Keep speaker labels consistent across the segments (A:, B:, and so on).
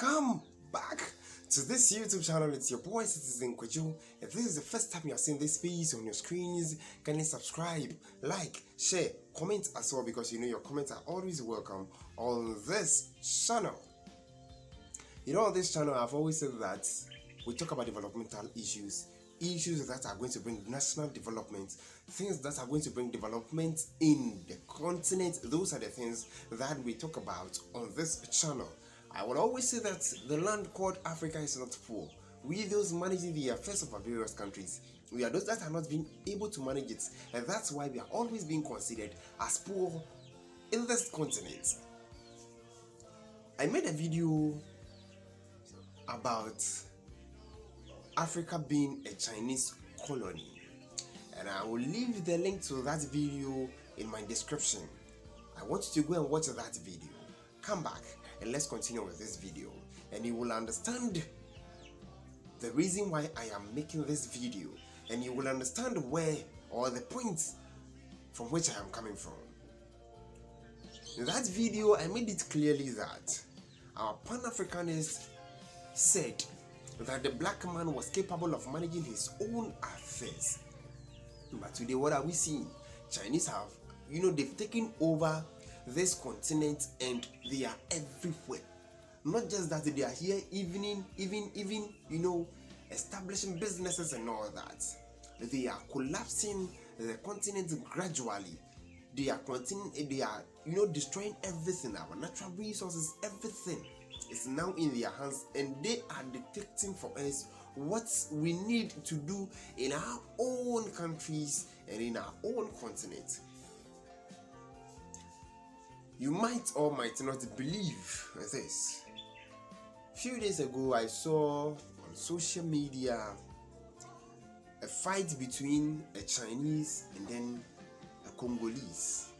A: Welcome back to this YouTube channel. It's your boy Citizen QWADJO. If this is the first time you are seeing this piece on your screens, kindly subscribe, like, share, comment as well, because you know your comments are always welcome on this channel. You know, on this channel I've always said that we talk about developmental issues that are going to bring national development, things that are going to bring development in the continent. Those are the things that we talk about on this channel. I will always say that the land called Africa is not poor. We those managing the affairs of our various countries, we are those that are not being able to manage it, and that's why we are always being considered as poor in this continent. I made a video about Africa being a Chinese colony, and I will leave the link to that video in my description. I want you to go and watch that video. Come back and let's continue with this video, and you will understand the reason why I am making this video, and you will understand where or the point from which I am coming from. In that video I made it clearly that our Pan-Africanists said that the black man was capable of managing his own affairs. But today, what are we seeing? Chinese have, they've taken over this continent and they are everywhere. Not just that, they are here even establishing businesses and all that. They are collapsing the continent gradually. They are destroying everything, our natural resources, everything is now in their hands, and they are dictating for us what we need to do in our own countries and in our own continent. You might or might not believe this. A few days ago, I saw on social media a fight between a Chinese and then a Congolese.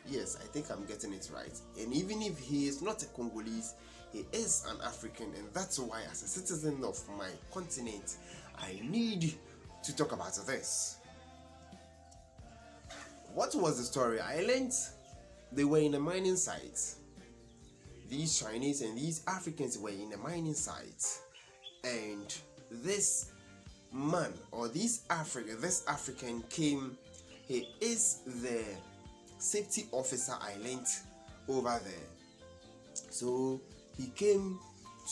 A: Yes, I think I'm getting it right. And even if he is not a Congolese, he is an African, and that's why, as a citizen of my continent, I need to talk about this. What was the story? I learned they were in a mining site. These Chinese and these Africans were in a mining site, and this man or this African came. He is the safety officer I learned over there. So he came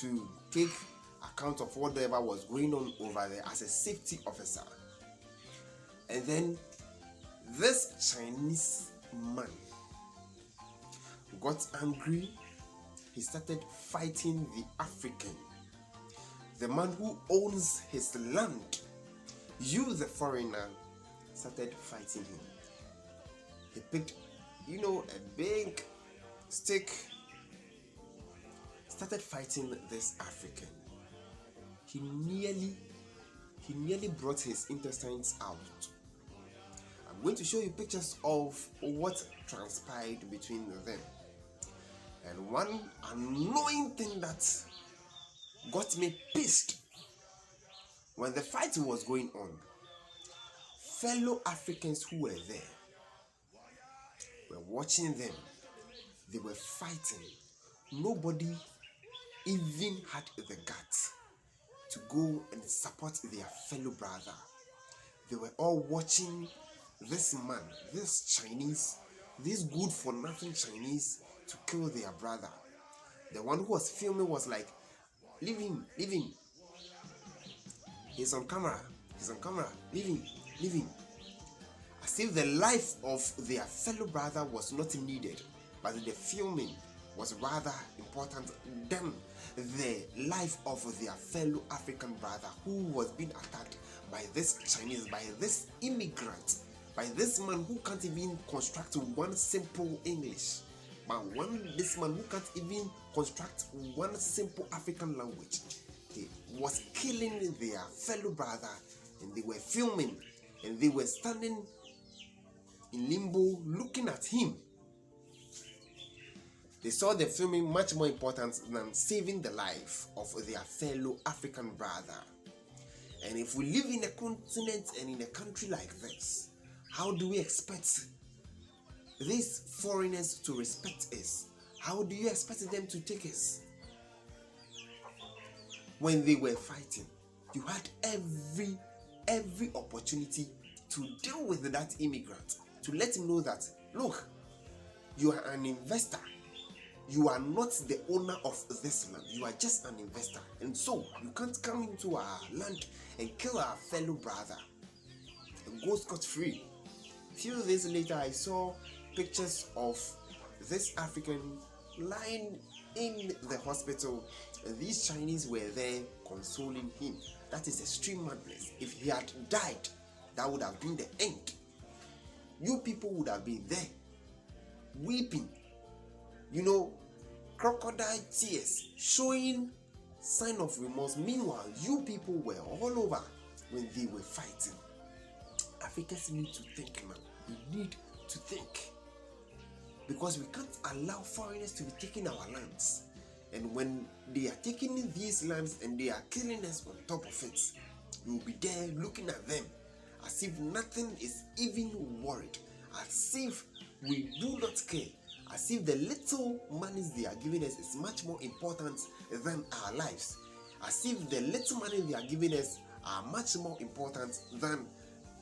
A: to take account of whatever was going on over there as a safety officer. And then this Chinese man got angry. He started fighting the African, the man who owns his land. You, the foreigner, started fighting him. He picked, a big stick, started fighting this African. He nearly brought his intestines out. I'm going to show you pictures of what transpired between them. And one annoying thing that got me pissed, when the fight was going on, fellow Africans who were there were watching them. They were fighting. Nobody even had the guts to go and support their fellow brother. They were all watching this man, this Chinese, this good for nothing Chinese, to kill their brother. The one who was filming was like, leave him. He's on camera, leave him. As if the life of their fellow brother was not needed, but the filming was rather important than the life of their fellow African brother who was being attacked by this Chinese, by this immigrant, by this man who can't even construct one simple English, this man who can't even construct one simple African language. He was killing their fellow brother, and they were filming, and they were standing in limbo looking at him. They saw the filming much more important than saving the life of their fellow African brother. And if we live in a continent and in a country like this, how do we expect these foreigners to respect us? How do you expect them to take us? when they were fighting, you had every opportunity to deal with that immigrant, to let him know that, look, you are an investor. You are not the owner of this land. You are just an investor. And so you can't come into our land and kill our fellow brother and go scot-free. Few days later, I saw pictures of this African lying in the hospital, and these Chinese were there consoling him. That is extreme madness. If he had died, that would have been the end. You people would have been there weeping, crocodile tears, showing sign of remorse. Meanwhile, you people were all over when they were fighting. Africans need to think now. We need to think, because we can't allow foreigners to be taking our lands. And when they are taking these lands and they are killing us on top of it, we will be there looking at them as if nothing is even worried, as if we do not care, as if the little monies they are giving us is much more important than our lives, as if the little money they are giving us are much more important than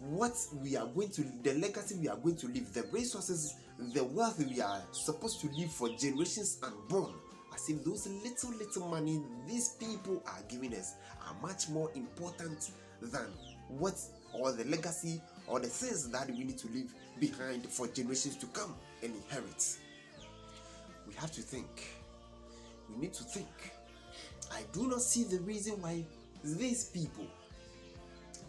A: what we are going to, the legacy we are going to leave, the resources, the wealth we are supposed to leave for generations unborn. As if those little money these people are giving us are much more important than what, or the legacy, or the things that we need to leave behind for generations to come and inherit. We have to think. We need to think. I do not see the reason why these people,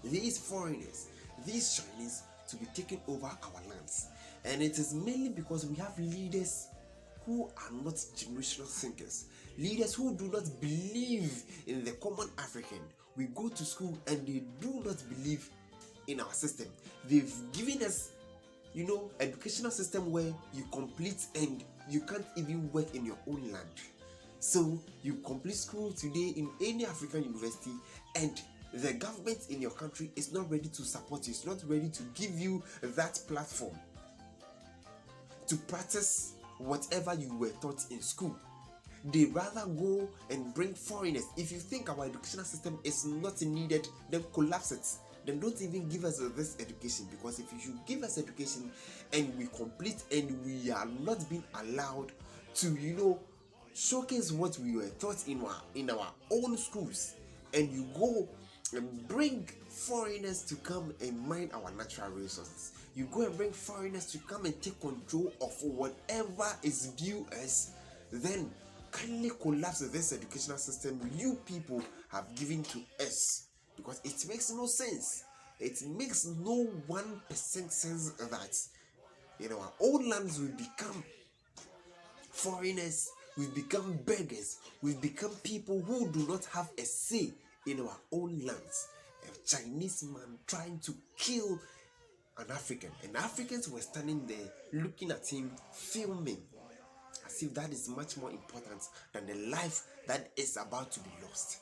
A: these foreigners, these Chinese, to be taking over our lands. And it is mainly because we have leaders who are not generational thinkers, leaders who do not believe in the common African. We go to school and they do not believe in our system. They've given us, educational system where you complete and you can't even work in your own land. So you complete school today in any African university, and the government in your country is not ready to support you, it's not ready to give you that platform to practice whatever you were taught in school. They rather go and bring foreigners. If you think our educational system is not needed, then collapse it. Then don't even give us this education, because if you should give us education and we complete and we are not being allowed to, showcase what we were taught in our own schools, and you go and bring foreigners to come and mine our natural resources, you go and bring foreigners to come and take control of whatever is due us, then kindly collapse this educational system you people have given to us, because it makes no sense. It makes no 1% sense that in our own lands we become foreigners, we become beggars, we become people who do not have a say in our own lands. A Chinese man trying to kill an African, and Africans were standing there looking at him, filming, as if that is much more important than the life that is about to be lost.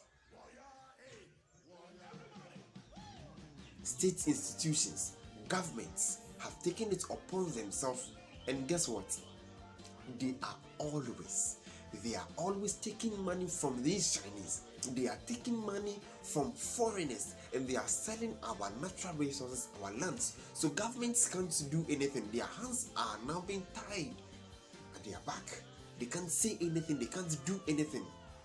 A: State institutions, governments have taken it upon themselves, and guess what? They are always taking money from these Chinese. They are taking money from foreigners, and they are selling our natural resources, our lands. So governments can't do anything. Their hands are now being tied at their back. They can't say anything. They can't do anything.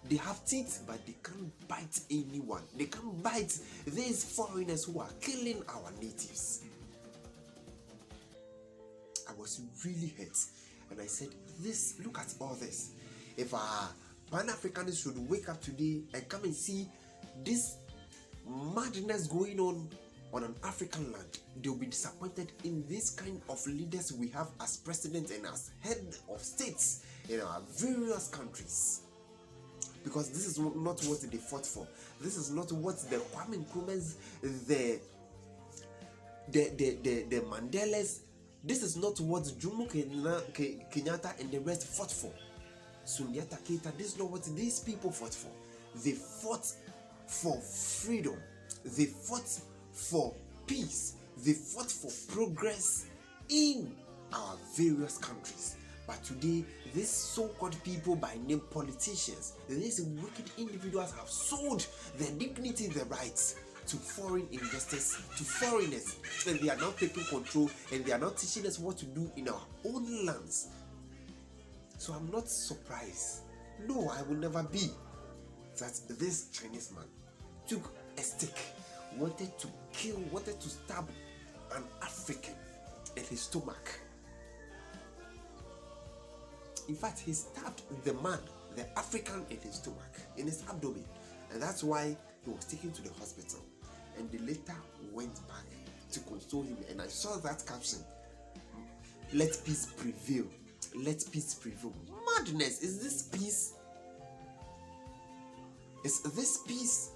A: They have teeth, but they can't bite anyone. They can't bite these foreigners who are killing our natives. I was really hurt, and I said, look at all this. If our Pan-Africanists should wake up today and come and see this madness going on an African land, they'll be disappointed in this kind of leaders we have as president and as head of states in our various countries. Because this is not what they fought for. This is not what the Kwame Nkrumahs, the Mandelas, this is not what Jomo Kenyatta and the rest fought for. Sundiata Keita, this is not what these people fought for. They fought for freedom. They fought for peace. They fought for progress in our various countries. But today, these so-called people by name politicians, these wicked individuals have sold their dignity, their rights to foreign investors, to foreigners, and they are now taking control and they are not teaching us what to do in our own lands. So I'm not surprised. No, I will never be that this Chinese man took a stick, wanted to kill, wanted to stab an African in his stomach. In fact, he stabbed the man, the African, in his stomach, in his abdomen. And that's why he was taken to the hospital. And they later went back to console him. And I saw that caption, "Let peace prevail. Let peace prevail." Madness! Is this peace? Is this peace?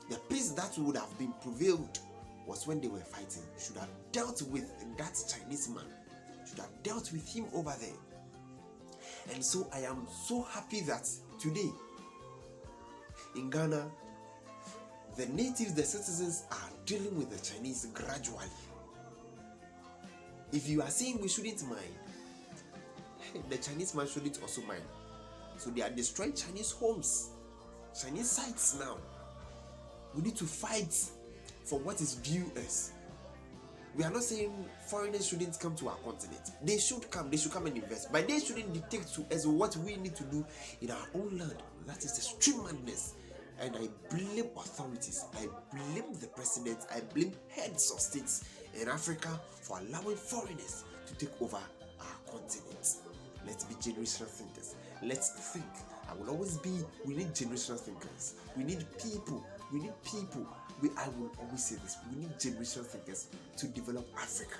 A: The peace that would have been prevailed was when they were fighting. Should have dealt with that Chinese man. Should have dealt with him over there. And so I am so happy that today in Ghana, the natives, the citizens are dealing with the Chinese gradually. If you are saying we shouldn't mind, the Chinese man shouldn't also mind. So they are destroying Chinese homes, Chinese sites now. We need to fight for what is due us. We are not saying foreigners shouldn't come to our continent. They should come and invest. But they shouldn't dictate to us what we need to do in our own land. That is extreme madness. And I blame authorities. I blame the president. I blame heads of states in Africa for allowing foreigners to take over our continent. Let's be generational thinkers. Let's think. I will always be, we need generational thinkers. We need people. I will always say this. We need generational thinkers to develop Africa.